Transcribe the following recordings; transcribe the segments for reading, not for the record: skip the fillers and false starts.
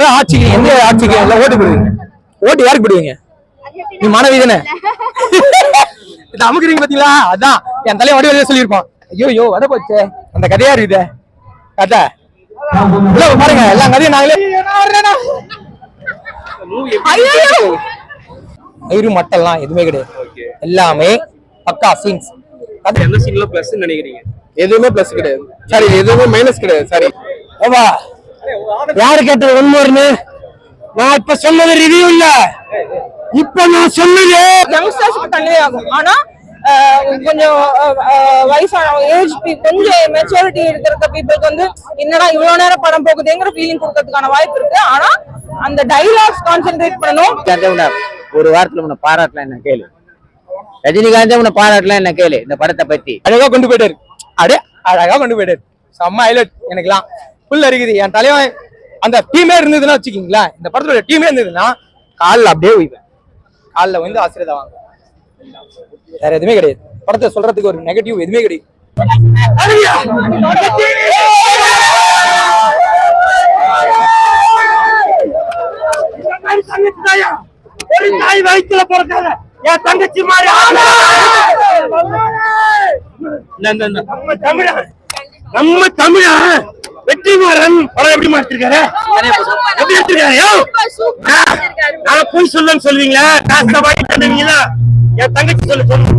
வர ஆட்சிக்கு எந்த ஆட்சிக்கு எல்லாம் ஓட்டு போடுவீங்க? ஓட்டு யாருக்கு போடுவீங்க? நீ மனைவி தானே அமுக்குறீங்க பாத்தீங்களா? அதான் என் தலையை வடிவலையே சொல்லியிருப்பான். ஐயோ வட போச்சே அந்த கதையா இருக்குது கதை. பாருங்க எல்லாம் கதையும் நாங்களே ஐரு மட்டெல்லாம் எதுவுமே கிடையாது. எல்லாமே பக்கா சீன்ஸ். எந்த சீன்ல பிளஸ் நினைக்கிறீங்க? எதுவுமே பிளஸ் கிடையாது. சரி எதுவுமே மைனஸ் கிடையாது. சரி ஓவா யாரு கேட்டது ஒன்மோர்னு? நான் இப்ப சொன்னது ரிவ்யூ இல்ல, இப்ப நான் சொன்னது யங்ஸ்டர்ஸ்க்கு கன்வே ஆகும். ஆனா கொஞ்சம் வயசான ஏஜ் கொஞ்சம் மெச்சூரிட்டி இருக்கிற பீப்புளுக்கு வந்து என்னடா இவ்வளவு நேரம் படம் போகுதுங்கிற ஃபீலிங் கொடுக்கறதுக்கான வாய்ப்பு இருக்கு. ஆனா அந்த டைலாக்ஸ் கான்சென்ட்ரேட் பண்ணணும். ஒரு வாரத்துல உன்னை பாராட்டலாம் என்ன கேளு, ரஜினிகாந்தே உன்னை பாராட்டலாம் என்ன கேளு. இந்த படத்தை பத்தி அழகா கொண்டு போயிட்டாரு. அழகா கொண்டு போயிட்டாரு. செம்ம ஹைலைட். எனக்குலாம் புல் இருக்குது. என் தலைவன் அந்த டீமே இருந்ததுன்னா வச்சுக்கீங்களா, இந்த படத்தோட டீமே இருந்ததுன்னா காலில் அப்படியே உய்வேன். காலில் வந்து ஆசிரியர் வாங்க, வேற எதுவுமே கிடையாது. படத்தை சொல்றதுக்கு ஒரு நெகட்டிவ் எதுவுமே கிடையாது. ஒரு தாய் வயிற்றுல பிறக்காத என் தங்கச்சி மாதிரி நம்ம தமிழன் வெற்றிமாறன் படம் எப்படி மாத்திருக்காரு? எப்படி எடுத்திருக்காரு? நான் போய் சொல்லன்னு சொல்லுவீங்களா? காசை வாங்கி தந்துவீங்களா? என் தங்கச்சி சொல்ல சொல்லுங்க.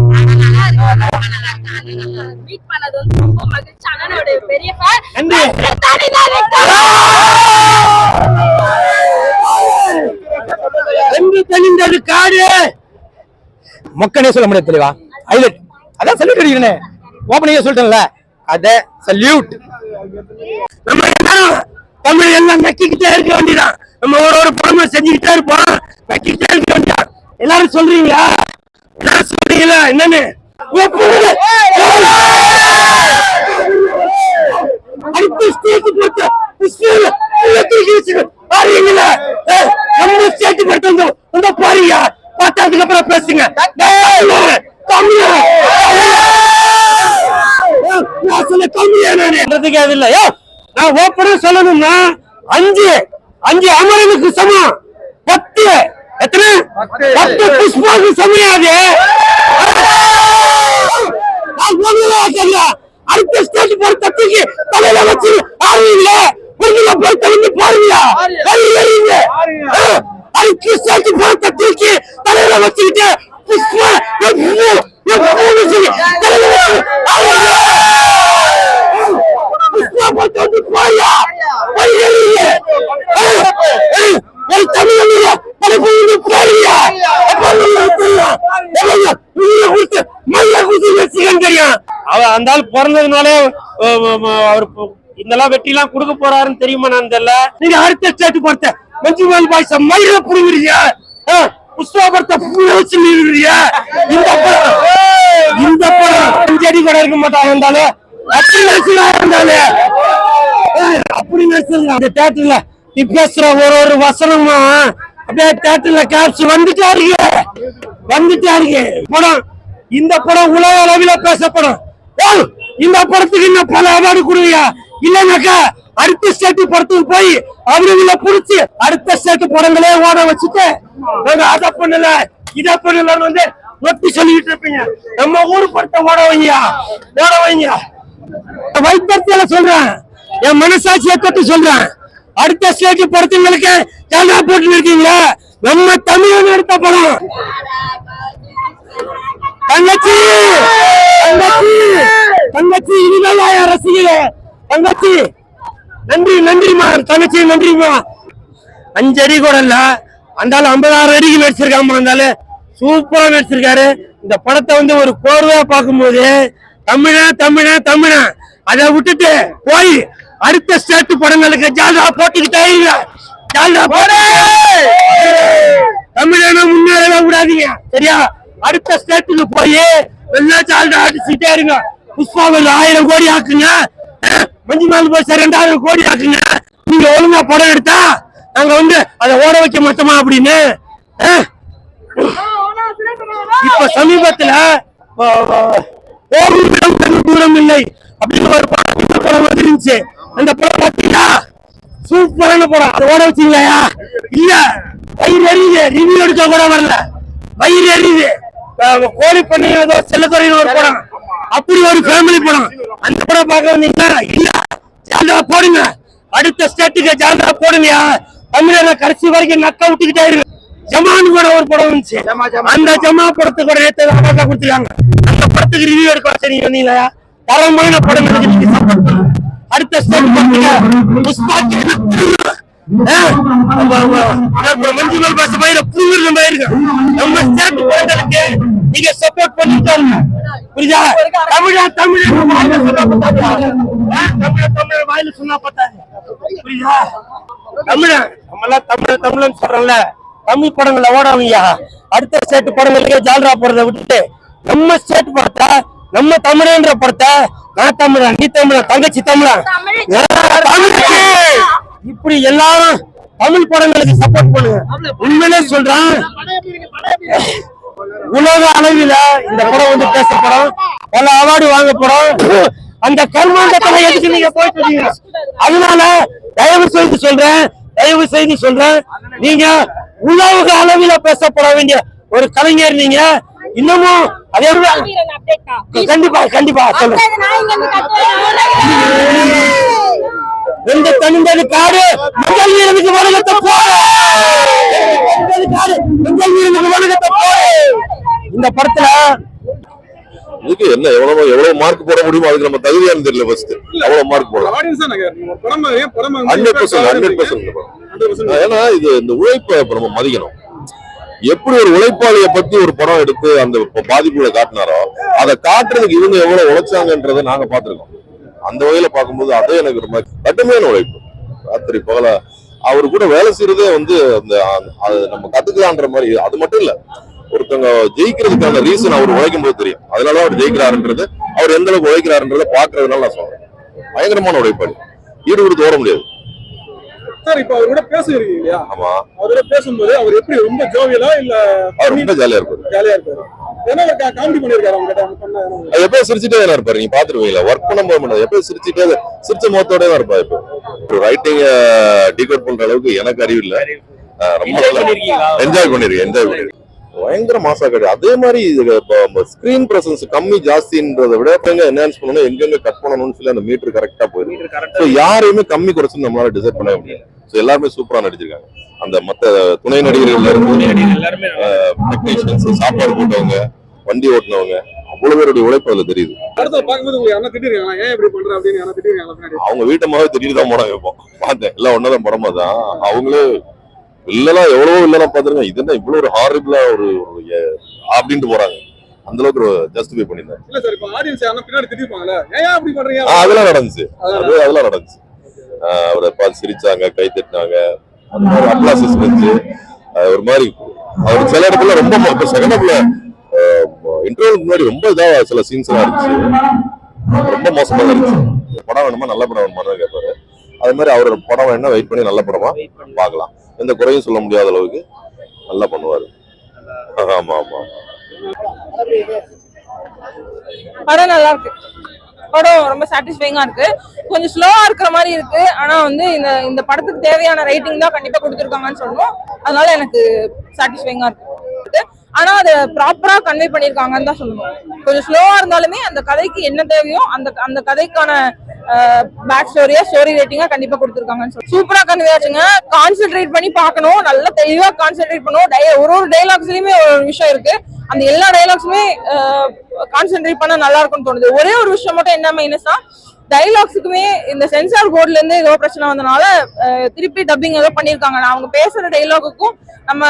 காடு மக்கனே சொல்ல முடியாது தெளிவா. ஹைலைட் அதான் சல்யூட் அடிக்கிறேன். ஓப்பனிங்கே சொல்லிட்டேன்ல, அத சல்யூட். நம்ம தமிழ் எல்லாம் நக்கிக்கிட்டே இருக்க வேண்டியதான். நம்ம ஒரு படமா செஞ்சுக்கிட்டே இருப்போம், நக்கிக்கிட்டே இருக்க வேண்டியதான். எல்லாரும் சொல்றீங்களா? எல்லாரும் சொல்றீங்களா? என்னன்னு அடுத்த ஸ்டேஜ் போட்டு நம்ம ஸ்டேஜ் போட்டு வந்து பாருங்க, பார்த்ததுக்கு அப்புறம் பேசுங்க. நான் ஓப்பனா சொல்லணும்னா 5 அமரனுக்கு சமம், 10 எத்தனை 10 புஷ்பாவுக்கு சமையாது. அடுத்த ஸ்டேஜ் போற தத்துக்கு தலையில வச்சு ஆடுவீங்கள, போய் தலைந்து பாருங்க. அடுத்த ஸ்டேஜ் போற தத்துக்கு தலையில வச்சுக்கிட்டு புஷ்பா அந்த ஆள் பிறந்ததுனாலே அவர் இதெல்லாம் வெட்டி எல்லாம் கொடுக்க போறாருன்னு தெரியுமா? நான் தெரியல. நீங்க அடுத்த ஸ்டேட் பார்த்த மஞ்சுமல் பாய்ஸ் மயில புடுங்குறீங்க, புஷ்பாபரத்தை வச்சு நிறுவீங்க. இந்த படம் செடி கூட இருக்க மாட்டாங்க இருந்தாலும் அப்படி நடிச்சிருக்காங்க. அந்த தியேட்டர்ல நீ பேசுற ஒரு வசனமா அப்படியே தியேட்டர்ல கேப்ஸ் வந்துட்டாருங்க. படம் இந்த படம் உலக அளவில பேசப்படும். இந்த படத்துக்கு இன்னும் பல அவார்டு கொடுங்க. இல்லைனாக்கா அடுத்த ஸ்டேட் படத்துக்கு போய் அவங்கள புடிச்சு அடுத்த ஸ்டேட் படங்களே ஓட வச்சுட்டு அதை பண்ணல இதை பண்ணலன்னு வந்து நொட்டி சொல்லிட்டு இருப்பீங்க. நம்ம ஊரு படத்தை ஓட வைங்க. வைத்தியத்துல சொல்றேன், என் மனசாட்சியை தொட்டு சொல்றேன். அடுத்த ஸ்டேட் படத்துங்களுக்கு ஜானா போட்டு இருக்கீங்களா? நம்ம தமிழன் எடுத்த படம். தங்கச்சி இனிமேல் ரசிகரே, தங்கச்சி நன்றிமா தங்கச்சி, நன்றிமா. 5 அடி கூட இல்ல, அந்தாலும் 56 அடிக்கு நடிச்சிருக்காம, இருந்தாலும் சூப்பரா நடிச்சிருக்காரு. இந்த படத்தை வந்து ஒரு கோர்வையா பார்க்கும்போது தமிழன் அதை விட்டுட்டு போய் அடுத்த ஸ்டேட் படங்களுக்கு ஜாலா போட்டுக்கிட்டே தமிழன முன்னேறவே விடாதீங்க, சரியா? அடுத்த ஸ்டேட்டுக்கு போய் எல்லா ஜாலா அடிச்சுட்டே இருங்க. புஷ்பாவில் 1000 கோடி ஆக்குங்க, மஞ்சுமல் பாய்ஸ் 2000 கோடி ஆக்குங்க. நீங்க ஒழுங்கா படம் எடுத்தா நாங்க வந்து அதை ஓட வைக்க மாட்டோமா அப்படின்னு. இப்ப சமீபத்துல தூரம் இல்லை அப்படின்னு ஒரு படம் வந்துருந்துச்சு. அந்த படம் பாத்தீங்களா? சூப்பரான படம். அது ஓட வச்சீங்களா? இல்ல, வயிறு எரியுது. ரிவ்யூ எடுக்க கூட வரல, வயிறு எரியுது. கோழி பண்ணி ஏதோ செல்லத்துறைன்னு ஒரு படம், அப்படி ஒரு ஃபேமிலி படம். அந்த படம் பார்க்க வந்தீங்கன்னா இல்ல, ஜாலியா போடுங்க. அடுத்த ஸ்டேட்டுக்கு ஜாலியா போடுங்க. தமிழக கடைசி வரைக்கும் நக்க விட்டுக்கிட்டே இருக்கு. ஜமான் கூட ஒரு படம் வந்துச்சு, அந்த ஜமா படத்துக்கு கூட நேற்று அவார்டா கொடுத்துருக்காங்க. அந்த படத்துக்கு ரிவ்யூ எடுக்க வச்சு நீங்க வந்தீங்களா? தரமான படங்களுக்கு நீங்க சப்போர்ட் பண்ணுங்க. அடுத்த ஸ்டேட் பண்ணுங்க. புஷ்பாக்கு மஞ்சுமல் பாஸ் மாதிரி புரியுற மாதிரி இருக்கு. நம்ம ஸ்டேட் படங்களுக்கு நீங்க சப்போர்ட் பண்ணிட்டாங்க, புரியுதா? தமிழா தமிழ் தமிழ் வாயில சொன்னா பத்தாது, புரியுதா? தமிழ நம்மளாம் தமிழ் சொல்றோம்ல, தமிழ் படங்களை ஓடாதீங்க. அடுத்த ஸ்டேட் படங்களுக்கே ஜால்ரா போறதை விட்டுட்டு நம்ம ஸ்டேட் படத்தை, நம்ம தமிழன்ற படத்தை, நான் தமிழன் நீ தமிழன் தங்கச்சி தமிழன் இப்படி எல்லாரும் தமிழ் படங்களுக்கு சப்போர்ட் பண்ணுங்க. உண்மையிலே சொல்றேன், உலக அளவில இந்த படம் வந்து பேசப்படும், பல அவார்டு வாங்கப்படும். அந்த கர்மாண்டத்துல எதுக்கு நீங்க போயிட்டு இருக்கீங்க? அதனால தயவு செய்து சொல்றேன், நீங்க உலக அளவில பேசப்பட வேண்டிய ஒரு கலைஞர். நீங்க இன்னமும் அதே கண்டிப்பா சொல்லுங்க. எந்த தனிந்தது காடு மஞ்சள் வீரனுக்கு வணக்கத்தை போடு. இந்த படத்துல இதுக்கு என்ன எவ்வளவு மார்க் போட முடியுமோ அதுக்கு நம்ம தகுதியானு தெரியல. ஃபர்ஸ்ட் அவ்வளவு மார்க் போடலாம். 100%. ஏன்னா இது இந்த உழைப்பை நம்ம மதிக்கணும். எப்படி ஒரு உழைப்பாளியை பத்தி ஒரு படம் எடுத்து அந்த பாதிப்புகளை காட்டினாரோ அதை காட்டுறதுக்கு இவங்க எவ்வளவு உழைச்சாங்கன்றதை நாங்க பாத்துருக்கோம். அந்த வகையில பார்க்கும்போது அதே எனக்கு ரொம்ப கடுமையான உழைப்பு. ராத்திரி பகல அவரு கூட வேலை செய்யறதே வந்து அந்த நம்ம கத்துக்கலான்ற மாதிரி. அது மட்டும் இல்ல, ஒருத்தவங்க ஜெயிக்கிறதுக்கான ரீசன் அவர் உழைக்கும் போது தெரியும். அதனால அவர் ஜெயிக்கிறாருன்றது, அவர் எந்த அளவுக்கு உழைக்கிறாருன்றதை பாக்குறதுனால நான் சொல்றேன். பயங்கரமான உழைப்பாளி, ஈடு கொடுத்து ஓட முடியாது. சார், இப்ப அவரோட பேசுறீங்க இல்லையா? ஆமா. அவரோட பேசும்போது அவர் எப்படி ரொம்ப ஜோவியலா இல்ல அவர் ரொம்ப ஜாலியா இருப்பாரு. ஏன்னா காமெடி பண்ணிருக்காரு அவங்க கிட்ட. எப்பயும் சிரிச்சுட்டே தான் இருப்பாரு. நீங்க பாத்துருவீங்களா? ஒர்க் பண்ணும்போது எப்பயும் சிரிச்ச முகத்தோட தான் இருப்பாரு. இப்போ ரைட்டிங் டிகோட் பண்ற அளவுக்கு எனக்கு அறிவு இல்ல. ரொம்ப என்ஜாய் பண்ணிருக்கேன். பயங்கர மாசா கிடையாது. அதே மாதிரி ஸ்கிரீன் பிரசன்ஸ் கம்மி ஜாஸ்தின்றதை விட என்ஹான்ஸ் பண்ணணும், எங்கெங்க கட் பண்ணணும்னு சொல்லி அந்த மீட்டர் கரெக்டா போயிருக்கு. யாரையுமே கம்மி குறைச்சு நம்மளால டிசைட் பண்ண முடியாது. எல்லாருமே சூப்பரா நடிச்சிருக்காங்க. அந்த மத்த துணை நடிகர்கள் டெக்னீஷியன்ஸ், சாப்பாடு போட்டவங்க, வண்டி ஓட்டினவங்க, அவ்வளவு பேருடைய உழைப்பு அதுல தெரியுது. அவங்க வீட்டமாவே திடீர்தான் படம் வைப்போம். பார்த்தேன் எல்லாம் ஒன்னதான் படமா தான். அவங்களே இல்லலாம் எவ்வளவோ இல்லலாம் பாத்துருங்க. இது என்ன இவ்வளவு ஒரு ஹாரிபிளா ஒரு அப்படின்ட்டு போறாங்க. அந்த அளவுக்கு ஜஸ்டிஃபை பண்ணிருந்தாங்க. அதெல்லாம் நடந்துச்சு. அதெல்லாம் நடந்துச்சு. அவரை பார்த்து சிரிச்சாங்க, கை தட்டினாங்க, அப்ளாசஸ் இருந்துச்சு. ஒரு மாதிரி அவர் சில இடத்துல ரொம்ப செகண்ட் ஹாஃப்ல இன்டர்வலுக்கு முன்னாடி ரொம்ப இதா சில சீன்ஸ் எல்லாம் இருந்துச்சு. ரொம்ப மோசமா இருந்துச்சு. படம் வேணுமா, நல்ல படம் வேணுமா தான் கேட்பாரு. அது மாதிரி அவரோட படம் வேணும்னா வெயிட் பண்ணி நல்ல படமா பார்க்கலாம். எந்த குறையும் சொல்ல முடியாத அளவுக்கு நல்லா பண்ணுவாரு. ஆமா ஆமா. படம் நல்லா இருக்கு. படம் ரொம்ப சாட்டிஸ்ஃபைங்கா இருக்கு. கொஞ்சம் ஸ்லோவா இருக்கிற மாதிரி இருக்கு. ஆனா வந்து இந்த படத்துக்கு தேவையான ரைட்டிங் தான் கண்டிப்பா கொடுத்துருக்காங்கன்னு சொல்லணும். அதனால எனக்கு சாட்டிஸ்ஃபைங்கா இருக்கு. ஆனா அதை ப்ராப்பரா கன்வே பண்ணிருக்காங்கன்னு தான் சொல்லணும். கொஞ்சம் ஸ்லோவா இருந்தாலுமே அந்த கதைக்கு என்ன தேவையோ அந்த கதைக்கான பேக் ஸ்டோரியா ஸ்டோரி ரேட்டிங்கா கண்டிப்பா கொடுத்துருக்காங்கன்னு சொல்லி சூப்பரா கன்வே ஆச்சுங்க. கான்சென்ட்ரேட் பண்ணி பார்க்கணும், நல்லா தெளிவா கான்சென்ட்ரேட் பண்ணுவோம். ஒரு டைலாக்ஸ்லயுமே ஒரு விஷயம் இருக்கு. அந்த எல்லா டைலாக்ஸுமே கான்சென்ட்ரேட் பண்ணா நல்லா இருக்கும்னு தோணுது. ஒரே ஒரு விஷயம் மட்டும் என்ன மைனஸா, டைலாக்ஸுக்குமே இந்த சென்சார் போர்ட்ல இருந்து ஏதோ பிரச்சனை வந்தனால திருப்பி டப்பிங் ஏதோ பண்ணிருக்காங்க. அவங்க பேசுற டைலாக்குக்கும் நம்ம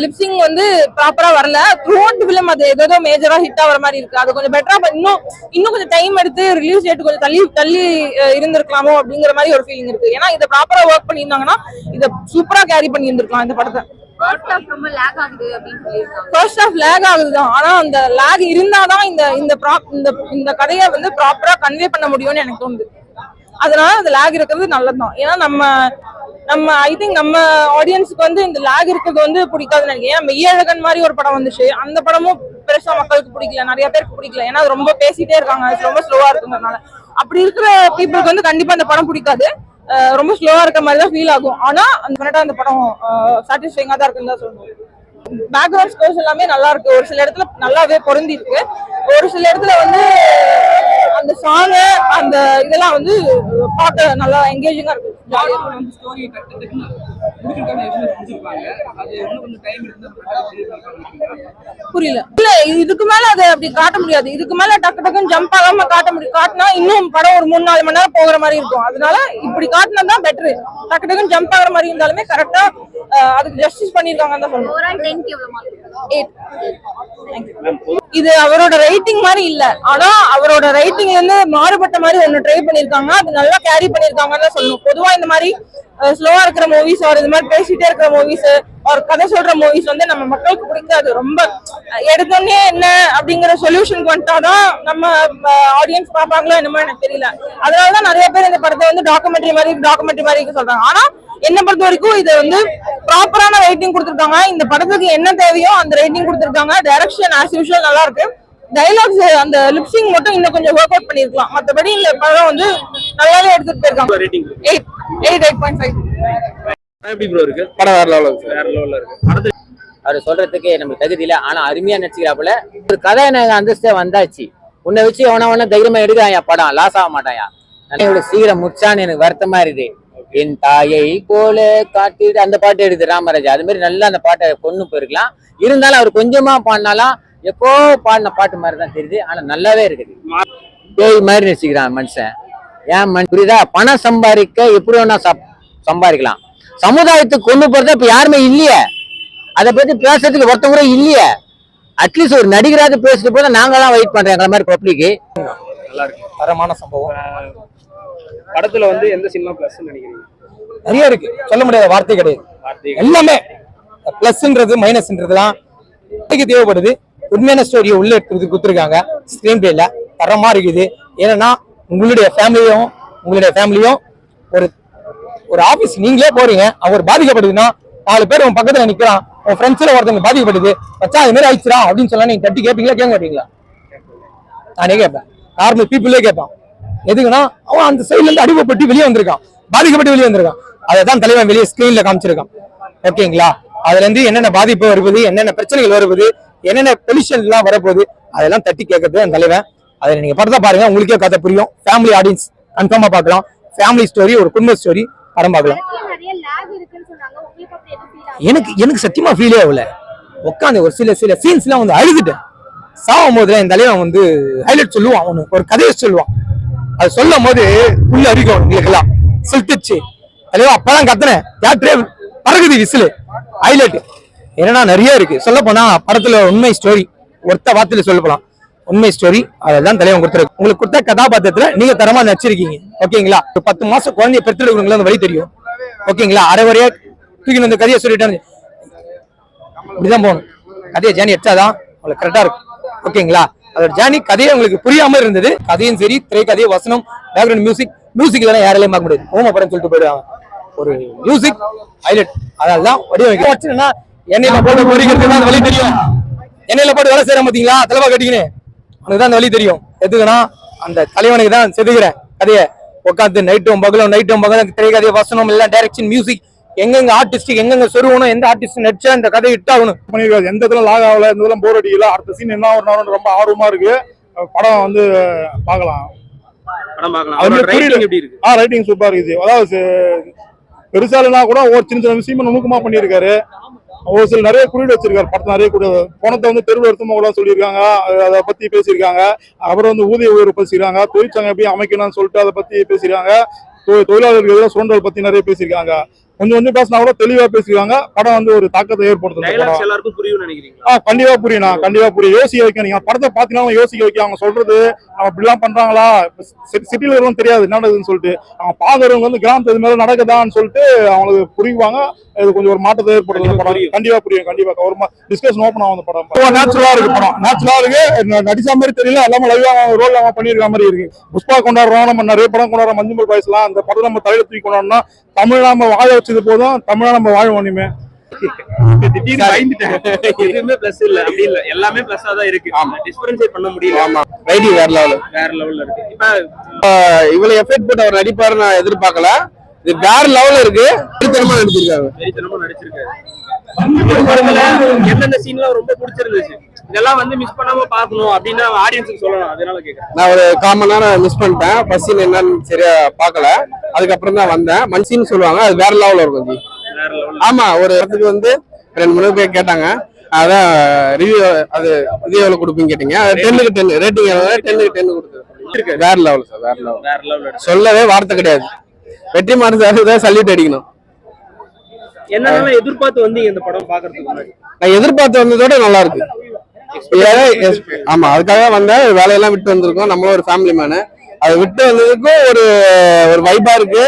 லிப்சிங் வந்து ப்ராப்பரா வரல. த்ரூ அவுட் ஃபிலிம் அது ஏதோ மேஜரா ஹிட் ஆகிற மாதிரி இருக்கு. அது கொஞ்சம் பெட்டரா இன்னும் கொஞ்சம் டைம் எடுத்து ரிலீஸ் டேட் கொஞ்சம் தள்ளி இருந்திருக்கலாமோ அப்படிங்கிற மாதிரி ஒரு ஃபீலிங் இருக்கு. ஏன்னா இதை ப்ராப்பரா ஒர்க் பண்ணியிருந்தாங்கன்னா இதை சூப்பரா கேரி பண்ணி இருந்திருக்கலாம் இந்த படத்தை. ஃபர்ஸ்ட் ஹாஃப் லேக் ஆகுதுதான். ஆனா அந்த லேக் இருந்தாதான் இந்த கதையை வந்து ப்ராப்பரா கன்வே பண்ண முடியும்னு எனக்கு தோணுது. அதனால அந்த லேக் இருக்கிறது நல்லதுதான். ஏன்னா நம்ம ஐ திங்க் நம்ம ஆடியன்ஸுக்கு வந்து இந்த லேக் இருக்கிறது வந்து பிடிக்காதுன்னு நினைக்கிறேன். ஏன்னா மெய்யழகன் மாதிரி ஒரு படம் வந்துச்சு, அந்த படமும் பெருசா மக்களுக்கு பிடிக்கல, நிறைய பேருக்கு பிடிக்கல. ஏன்னா அது ரொம்ப பேசிட்டே இருக்காங்க, ரொம்ப ஸ்லோவா இருக்குங்கிறதுனால. அப்படி இருக்கிற பீப்புளுக்கு வந்து கண்டிப்பா இந்த படம் பிடிக்காது. ரொம்ப ஸ்லோவா இருக்க மாதிரி தான் ஃபீல் ஆகும். ஆனா அந்த படம் சாட்டிஸ்ஃபைங்கா தான் இருக்குன்னு தான் சொல்லணும். பேக்ரவுண்ட் ஸ்கோர்ஸ் எல்லாமே நல்லா இருக்கு. ஒரு சில இடத்துல நல்லாவே பொருந்தி இருக்கு. ஒரு சில இடத்துல வந்து அந்த சாங் அந்த இதெல்லாம் வந்து பார்க்க நல்லா என்கேஜிங்கா இருக்கு. புரியல. இல்ல இதுக்கு மேல அதை அப்படி காட்ட முடியாது. இதுக்கு மேல டக்கு டக்குன்னு ஜம்ப் ஆகாம காட்ட முடியும். காட்டினா இன்னும் படம் ஒரு 3-4 மணி நேரம் போகிற மாதிரி இருக்கும். அதனால இப்படி காட்டினதான் பெட்ரு. டக்கு டக்குன்னு ஜம்ப் ஆகிற மாதிரி இருந்தாலுமே கரெக்டா அதுக்கு ஜஸ்டிஸ் பண்ணிருக்காங்கன்னு தான் சொல்லணும். இது அவரோட ரைட்டிங் மாதிரி இல்ல. ஆனா அவரோட ரைட்டிங்ல இருந்து மாறுபட்ட மாதிரி ஒண்ணு ட்ரை பண்ணிருக்காங்க. அது நல்லா கேரி பண்ணிருக்காங்கன்னு தான் சொல்லணும். பொதுவா இந்த மாதிரி ஸ்லோவா இருக்கிற மூவிஸ் ஒரு இது மாதிரி பேசிட்டே இருக்கிற மூவிஸ் ஒரு கதை சொல்ற மூவிஸ் வந்து நம்ம மக்களுக்கு பிடிக்காது. ரொம்ப எடுத்தோடனே என்ன அப்படிங்கிற சொல்யூஷனுக்கு வந்துட்டாதான் நம்ம ஆடியன்ஸ் பார்ப்பாங்களோ என்னமோ எனக்கு தெரியல. அதனாலதான் நிறைய பேர் இந்த படத்தை வந்து டாக்குமெண்ட்ரி மாதிரி சொல்றாங்க. ஆனா என்ன பொறுத்த வரைக்கும் இது வந்து ப்ராப்பரான ரேட்டிங் கொடுத்துருக்காங்க. இந்த படத்துக்கு என்ன தேவையோ அந்த ரேட்டிங் கொடுத்துருக்காங்க. டைரக்ஷன் ஆஸ் யூஷுவல் நல்லா இருக்கு. டைலாக்ஸ் அந்த லிப்சிங் மட்டும் இன்னும் கொஞ்சம் ஒர்க் அவுட் பண்ணிருக்கலாம். மத்தபடி இந்த படம் வந்து நல்லாவே எடுத்துட்டு போயிருக்காங்க. 8.5. எப்படி ப்ரோ இருக்கு படம் வேற லெவல்ல இருக்கு. அவர் சொல்றதுக்கு நமக்கு தகுதி இல்லை. ஆனா அருமையா நடிச்சுக்கிறாப்புல. ஒரு கதாநாயக அந்தஸ்தே வந்தாச்சு. உன்னை வச்சு அவன தைரியமா எடுக்கிறாயா படம், லாஸ் ஆக மாட்டாயா. இவ்வளவு சீக்கிரம் முடிச்சான்னு எனக்கு வருத்தமா இருக்குது. என் தாயை போல காட்டிட்டு அந்த பாட்டு எடுத்து ராமராஜா அது மாதிரி நல்லா அந்த பாட்டை கொண்டு போயிருக்கலாம். இருந்தாலும் அவர் கொஞ்சமா பாடினாலும் எப்போ பாடின பாட்டு மாதிரி தான் தெரியுது. ஆனா நல்லாவே இருக்குது. பேய் மாதிரி நடிச்சுக்கிறான் மனுஷன். ஏன் புரியுதா? பணம் சம்பாதிக்க எப்படி வேணா சம்பாதிக்கலாம். சமுதாயத்துக்கு கொண்டு போறத இப்ப யாருமே இல்லையே. அதை பத்தி பேசுறதுக்கு ஒருத்தம் கூட இல்லையே. அட்லீஸ்ட் ஒரு நடிகராக பேசிட்டு போத நாங்களாம் வெயிட் பண்றோம். எங்களை மாதிரி பப்ளிக்கு நல்லா இருக்கு. தரமான சம்பவம். படத்துல வந்து எந்த சினிமா பிளஸ் நினைக்கிறீங்க? நிறைய இருக்கு, சொல்ல முடியாத வார்த்தை கிடையாது. எல்லாமே பிளஸ்ன்றது மைனஸ்ன்றதுலாம் தேவைப்படுது. உண்மையான ஸ்டோரியை உள்ள எடுத்து கொடுத்துருக்காங்க. ஸ்கிரீன் பிளேல தரமா இருக்குது. ஏன்னா உங்களுடைய ஃபேமிலியும் ஒரு ஆபீஸ் நீங்களே போறீங்க, அவர் பாதிக்கப்படுதுன்னா 4 பேர் உன் பக்கத்துல நிக்கிறான், உன் ஃப்ரெண்ட்ஸ்ல ஒருத்தங்க பாதிக்கப்படுது, வச்சா அது மாதிரி ஆயிடுச்சுடா அப்படின்னு சொன்னா நீங்க தட்டி கேட்பீங்களா? கேட்க மாட்டீங்களா? நானே கேட்பேன். நார்மல் பீப்புளே கேட்பான். எதுக்குன்னா அவன் அந்த சைட்ல இருந்து அடிபட்டு வெளியே வந்திருக்கான், பாதிக்கப்பட்டு வெளியே வந்திருக்கான். அதை தான் தலைவன் வெளியே ஸ்கிரீன்ல காமிச்சிருக்கான். ஓகேங்களா? அதுல இருந்து என்னென்ன பாதிப்பு வருவது, என்னென்ன பிரச்சனைகள் வருவது, என்னென்ன பொல்யூஷன் எல்லாம் வரப்போகுது, அதெல்லாம் தட்டி கேட்கறது அந்த தலைவன். அதை நீங்க படத்தை பாருங்க, உங்களுக்கே கதை புரியும். ஃபேமிலி ஆடியன்ஸ் கன்ஃபார்மா பார்க்கலாம். ஃபேமிலி ஸ்டோரி, ஒரு குடும்ப ஸ்டோரி படம் பார்க்கலாம். எனக்கு சத்தியமா ஃபீலே ஆகல. உட்காந்து ஒரு சில சீன்ஸ் எல்லாம் வந்து அழுதுட்டேன். சாகும் போதுல என் தலைவன் வந்து ஹைலைட் சொல்லுவான், அவனுக்கு ஒரு கதையை சொல்லுவான். அது சொல்லும் போது உள்ள அறிக்கும் எங்களுக்கெல்லாம் செலுத்துச்சு. தலைவா அப்பதான் கத்துனேன், தியேட்டரே பறகுது விசிலு. ஹைலைட் என்னன்னா நிறைய இருக்கு. சொல்ல போனா படத்துல உண்மை ஸ்டோரி ஒருத்த வார்த்தையில சொல்ல போலாம். உண்மை ஸ்டோரி அதெல்லாம் தலைவன் கொடுத்துருக்கு. உங்களுக்கு கொடுத்த கதாபாத்திரத்துல நீங்க தரமா நடிச்சிருக்கீங்க. ஓகேங்களா? 10 மாசம் குழந்தைய பெற்றெடுக்கிறவங்களுக்கு அந்த வழி தெரியும். ஓகேங்களா? அரைவரையா தூக்கி அந்த கதையை சொல்லிட்டாங்க. இப்படிதான் போகணும். கதையை ஜேர்னி எடுத்தாதான் உங்களுக்கு கரெக்டா இருக்கும். ஓகேங்களா? அதோட ஜேர்னி கதையை உங்களுக்கு புரியாம இருந்தது. கதையும் சரி, திரைக்கதையை, வசனம், பேக்ரவுண்ட் மியூசிக் இதெல்லாம் யாராலையும் பார்க்க முடியாது. ஓம படம் சொல்லிட்டு போயிடுவாங்க. ஒரு மியூசிக் ஹைலைட். அதனாலதான் வடிவமைக்க எண்ணெயில போட்டு பொறிக்கிறதுக்கு அந்த வழி தெரியும். எண்ணெயில போட்டு வேலை செய்யற பாத்தீங்களா, தலைவா கட்டிக்கினேன், அவனுக்கு தான் அந்த வழி தெரியும். எதுக்குன்னா அந்த தலைவனுக்கு தான் செதுக்கிறேன் கதையை. உட்காந்து நைட்டும் பகலும் திரைக்கதையை, வசனம் எல்லாம், டைரக்ஷன், மியூசிக், எங்கெங்க ஆர்டிஸ்ட் எங்கெங்க சொருவணும், எந்த ஆர்டிஸ்ட் நடிச்சா இந்த கதையை இட்டாகணும் பண்ணிருக்காரு. எந்த இடத்துல லாக் ஆகல, எந்த இதெல்லாம் போர் அடிக்கல. அடுத்த சீன் என்ன ஒரு ரொம்ப ஆர்வமா இருக்கு. படம் வந்து பார்க்கலாம். ரைட்டிங் சூப்பரா இருக்குது. அதாவது பெருசா இல்லைன்னா கூட ஒரு சின்ன விஷயமா நுணுக்கமா பண்ணியிருக்காரு. ஒரு சில நிறைய குறியீடு வச்சிருக்காரு. படத்தை நிறைய பணத்தை வந்து தெருவில் எடுத்துமா கூட சொல்லியிருக்காங்க. அதை பத்தி பேசியிருக்காங்க. அப்புறம் வந்து ஊதிய உயர்வு பேசியிருக்காங்க. தொழிற்சங்கம் எப்படி அமைக்கணும்னு சொல்லிட்டு அதை பத்தி பேசியிருக்காங்க. தொழிலாளர்களுக்கு எதிராக சுரண்டல் பத்தி நிறைய பேசியிருக்காங்க. கொஞ்சம் பேசினா கூட தெளிவா பேசிருக்காங்க. படம் வந்து ஒரு தாக்கத்தை ஏற்படுத்தும். கண்டிப்பா புரியும். யோசிக்க வைக்க, நீங்க படத்தை பாத்தீங்கன்னா யோசிக்க வைக்க. அவங்க சொல்றது நம்ம இப்படிலாம் பண்றாங்களா, சிட்டில இருக்கவும் தெரியாது என்ன நடக்குதுன்னு சொல்லிட்டு, அவங்க பாக்குறவங்க வந்து கிராமத்து இது மேல நடக்குதான்னு சொல்லிட்டு அவங்களுக்கு புரியுவாங்க. இது கொஞ்சம் ஒரு மாற்றத்தை ஏற்படுத்தும். படம் கண்டிப்பா புரியும். ஒரு டிஸ்கஷன் ஓப்பன் ஆகும். படம் நேச்சுரலா இருக்கு. படம் நேச்சுரலா இருக்கு. நடிச்சா மாதிரி தெரியல, எல்லாமே லைவா ரோல் அவங்க பண்ணிருக்க மாதிரி இருக்கு. புஷ்பா கொண்டாடுறோம், நம்ம நிறைய படம் கொண்டாடுறோம். மஞ்சுமல் பாய்ஸ்லாம் அந்த படம் நம்ம தலையில தூக்கி கொண்டாடணும்னா தமிழ் நம்ம வாழ வச்சது போதும், தமிழா நம்ம வாழ்வோம். இனிமே எதுவுமே பிளஸ் இல்ல, அப்படி இல்ல, எல்லாமே பிளஸ்ஸா தான் இருக்கு. டிஃபரன்ஷியேட் பண்ண முடியல. ஆமா, ரைட்டிங் வேற லெவல்ல இருக்கு. இப்ப இவ்வளவு எஃபெக்ட் போட்டு அவர் நடிப்பாரு நான் எதிர்பார்க்கல. இது வேற லெவல்ல இருக்கு. திருத்தரமா நடிச்சிருக்காங்க. வெறித்தனமா நடிச்சிருக்காரு. இந்த படத்துல எந்தெந்த சீன்லாம் ரொம்ப பிடிச்சிருந்துச்சு, இதெல்லாம் வந்து மிஸ் பண்ணாம பாக்கணும் அப்படின்னா ஆடியன்ஸுக்கு சொல்லலாம், அதனால கேக்குறேன். நான் ஒரு 1/4 மணி நேரம் மிஸ் பண்ணிட்டேன். ஃபர்ஸ்ட் சீன் என்னன்னு சரியா பார்க்கல, அதுக்கப்புறம் தான் வந்தேன். மன்சீன் சொல்லுவாங்க, அது வேற லெவல்ல இருக்கும் ஜி. வேற லெவல். ஆமா, ஒரு இடத்துக்கு வந்து 2-3 பேர் கேட்டாங்க, அதான் ரிவ்யூ அது இது எவ்வளவு கொடுப்பீங்க கேட்டீங்க. 10க்கு 10 ரேட்டிங் 10க்கு 10 கொடுத்து வேற லெவல் சார், வேற லெவல். வேற லெவல். சொல்லவே வார்த்தை கிடையாது. வெற்றிமாறன் சார் தான் சல்யூட் அடிக்கணும். என்னென்ன எதிர்பார்த்து வந்தீங்க இந்த படம் பாக்குறதுக்கு முன்னாடி? நான் எதிர்பார்த்து வந்ததோட நல்லா இருக்கு. ஆமா, அதுக்காக வந்தேன். வேலையெல்லாம் விட்டு வந்திருக்கோம், நம்மளும் ஒரு ஃபேமிலி மேனு. அதை விட்டு வந்ததுக்கும் ஒரு வைபா இருக்கு,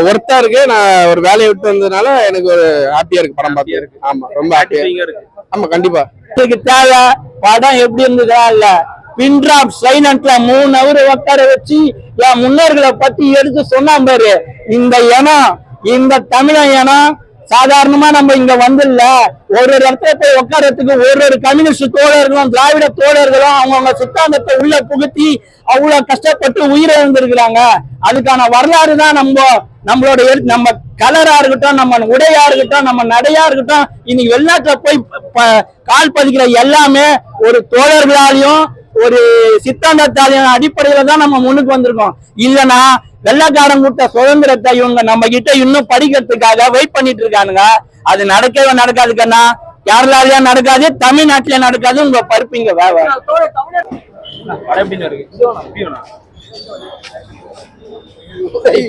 ஒர்த்தா இருக்கு. நான் ஒரு வேலையை விட்டு வந்ததுனால எனக்கு ஒரு ஹாப்பியா இருக்கு படம் பார்த்து. ஆமா, ரொம்ப ஹாப்பியா இருக்கு. ஆமா, கண்டிப்பா. தேவை படம் எப்படி இருந்ததா இல்ல பின் டிராப் சைலண்ட்ல 3 ஹவர் உட்கார வச்சு என் முன்னோர்களை பத்தி எடுத்து சொன்னா பாரு. இந்த இனம், இந்த தமிழன் இனம் சாதாரணமா நம்ம இங்க வந்துடல. ஒரு இடத்துல போய் உட்காரத்துக்கு ஒரு கம்யூனிஸ்ட் தோழர்களும் திராவிட தோழர்களும் அவங்கவுங்க சித்தாந்தத்தை உள்ள புகுத்தி அவ்வளவு கஷ்டப்பட்டு உயிரை இழந்திருக்கிறாங்க. அதுக்கான வரலாறு தான் நம்மளோட நம்ம கலரா இருக்கட்டும், நம்ம உடையா இருக்கட்டும், நம்ம நடையா இருக்கட்டும், இன்னைக்கு வெளிநாட்டுல போய் கால் பதிக்கிற எல்லாமே ஒரு தோழர்களாலையும் ஒரு சித்தாந்தத்தாலையும் அடிப்படையில தான் நம்ம முன்னுக்கு வந்திருக்கோம். இல்லைன்னா வெள்ளக்காரன் கூட்ட சுதந்திரத்தை இவங்க நம்ம கிட்ட இன்னும் படிக்கிறதுக்காக வெயிட் பண்ணிட்டு இருக்கானுங்க. அது நடக்கவே நடக்காது கண்ணா. கேரளாலயா நடக்காது, தமிழ்நாட்டுல நடக்காது. உங்க பருப்பிங்க வேற படம் எப்படி இருக்கு?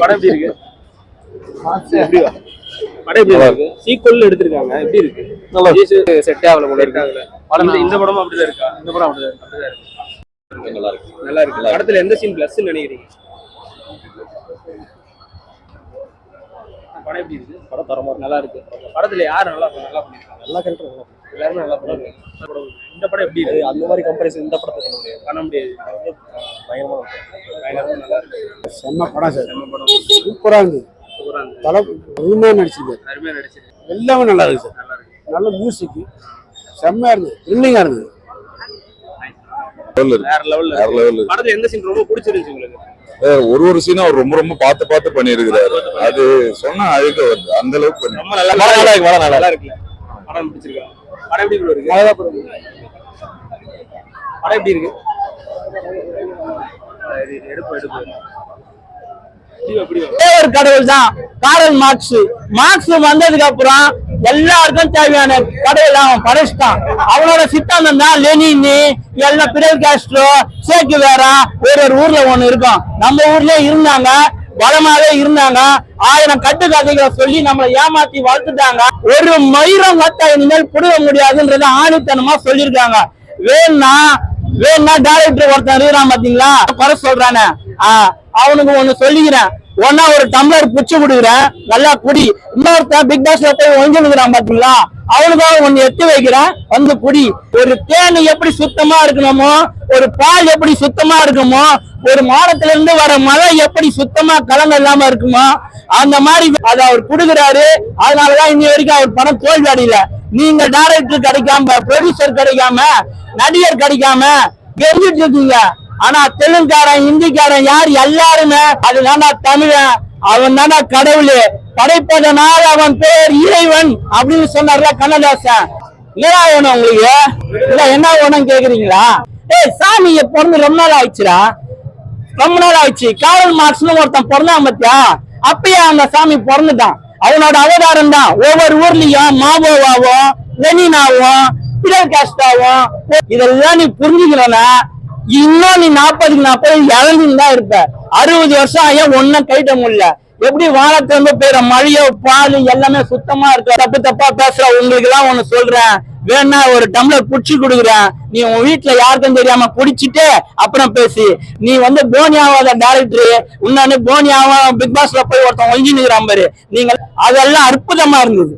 படம் எப்படி இருக்கு? படம் எப்படி இருக்கு? சீக்வல் எடுத்திருக்காங்க, எப்படி இருக்கு? நல்லா செட் ஆகல போல இருக்காங்க. இந்த படமும் அப்படிதான் இருக்கா? இந்த படம் அப்படிதான் இருக்கு. நல்லா இருக்கு, நல்லா இருக்கு. படத்துல எந்த சீன் பிளஸ் நினைக்கிறீங்க? படம் எப்படி இருக்கு? படம் தரமா நல்லா இருக்கு. படத்துல யாரு நல்லா பண்ணிருக்காங்க? எல்லா கேரக்டரும் எல்லாருமே நல்லா பண்ணிருக்காங்க. இந்த படம் எப்படி இருக்கு? அந்த மாதிரி கம்பேரிசன் இந்த படத்தை பண்ண முடியாது. பயங்கரமா நல்லா இருக்கு. செம்ம படம் சார், நம்ம படம் சூப்பரா இருந்தது. அருமையா நடிச்சிருக்கு, எல்லாமே நல்லா இருக்கு சார். நல்ல மியூசிக் செம்மையா இருந்தது, த்ரில்லிங்கா இருந்தது. வேற லெவல்ல. படத்துல எந்த சீன் ரொம்ப பிடிச்சிருந்துச்சு உங்களுக்கு? ஒரு சீனா அவர் ரொம்ப ரொம்ப பார்த்து பண்ணிருக்கிறாரு. அது சொன்னா அழுக வருது, அந்த அளவுக்கு ரொம்ப நல்லா இருக்கு. படம் பிடிச்சிருக்கா? படம் எப்படி இருக்கு? படம் எப்படி இருக்கு? ஒரு கடவுள் தான் காரல் மார்க்ஸ் வந்ததுக்கு அப்புறம் எல்லாருக்கும் தேவையான கடவுள் அவன் படைச்சிட்டான். அவனோட சித்தாந்தம் தான் லெனின், எல்லாம் பிடல் காஸ்ட்ரோ, சேக்குவேரா. ஒரு ஊர்ல ஒண்ணு இருக்கும், நம்ம ஊர்லயே இருந்தாங்க, வளமாவே இருந்தாங்க. 1000 கட்டுக்கதைகளை சொல்லி நம்மளை ஏமாத்தி வளர்த்துட்டாங்க. ஒரு மயிரம் வத்த இனிமேல் புடுக முடியாதுன்றத ஆணித்தனமா சொல்லியிருக்காங்க. வேணா டைரக்டர் ஒருத்தன் இருக்கிறான் பாத்தீங்களா, குறை சொல்றானே, அவனுக்கு ஒண்ணு சொல்லிக்கிறேன். ஒன்னா ஒரு டம்ளர் புச்சு குடுக்குறேன், நல்லா குடி. இன்னொருத்தன் பிக் பாஸ்ல போய் ஒழிஞ்சுக்கிறான் பாத்தீங்களா, அவனுக்காக ஒண்ணு எத்து வைக்கிறேன், வந்து குடி. ஒரு தேன் எப்படி சுத்தமா இருக்கணுமோ, ஒரு பால் எப்படி சுத்தமா இருக்குமோ, ஒரு மாடத்துல இருந்து வர மழை எப்படி சுத்தமா கலங்க இல்லாம இருக்குமோ, அந்த மாதிரி அதை அவர் குடுக்குறாரு. அதனாலதான் இன்னி வரைக்கும் அவர் படம் தோல்வி அடையல. நீங்க டைரக்டர் கிடைக்காம, ப்ரொடியூசர் கிடைக்காம, நடிகர் கிடைக்காம கெஞ்சிட்டு இருக்கீங்க. ஆனா தெலுங்குக்காரன், ஹிந்திக்காரன் யார் எல்லாருமே அதுதான்டா தமிழன், அவன் தான்டா கடவுள், படைப்பதனால் அவன் பேர் இறைவன் அப்படின்னு சொன்னார்ல கண்ணதாசன். என்ன வேணும் உங்களுக்கு? இல்ல என்ன வேணும் கேக்குறீங்களா? சாமி பிறந்து ரொம்ப நாள் ஆயிடுச்சுடா, ரொம்ப நாள் ஆயிடுச்சு. காரல் மார்க்ஸ்னு ஒருத்தன் பிறந்தான் பத்தியா, அப்பயே அந்த சாமி பிறந்துட்டான். அவனோட அவதாரம் தான் ஒவ்வொரு ஊர்லயும் மாவோவாவும், லெனினாவும், பிடல் காஸ்ட்ராவும். இதெல்லாம் நீ புரிஞ்சுக்கலன்னா இன்னும் நீ 40க்கு 40 இழந்துன்னு தான் இருப்ப. 60 வருஷம் ஆகிய ஒன்னும் கைட்ட முடியல. எப்படி வானத்திலிருந்து பெய்யற மழையோ பால் எல்லாமே சுத்தமா இருக்கு. தப்பா பேசுற உங்களுக்கு எல்லாம் ஒண்ணு சொல்றேன், வேணா ஒரு டம்ளர் புடிச்சு கொடுக்குறேன், நீ உன் வீட்டுல யாருக்கும் தெரியாம குடிச்சிட்டு அப்புறம் பேசி. நீ வந்து போனியாவாத டைரக்டர், இன்னொன்னு போனியாவா பிக் பாஸ்ல போய் ஒருத்தன் ஒழிஞ்சு நிற்கிறான் பாரு. நீங்க அதெல்லாம் அற்புதமா இருந்தது.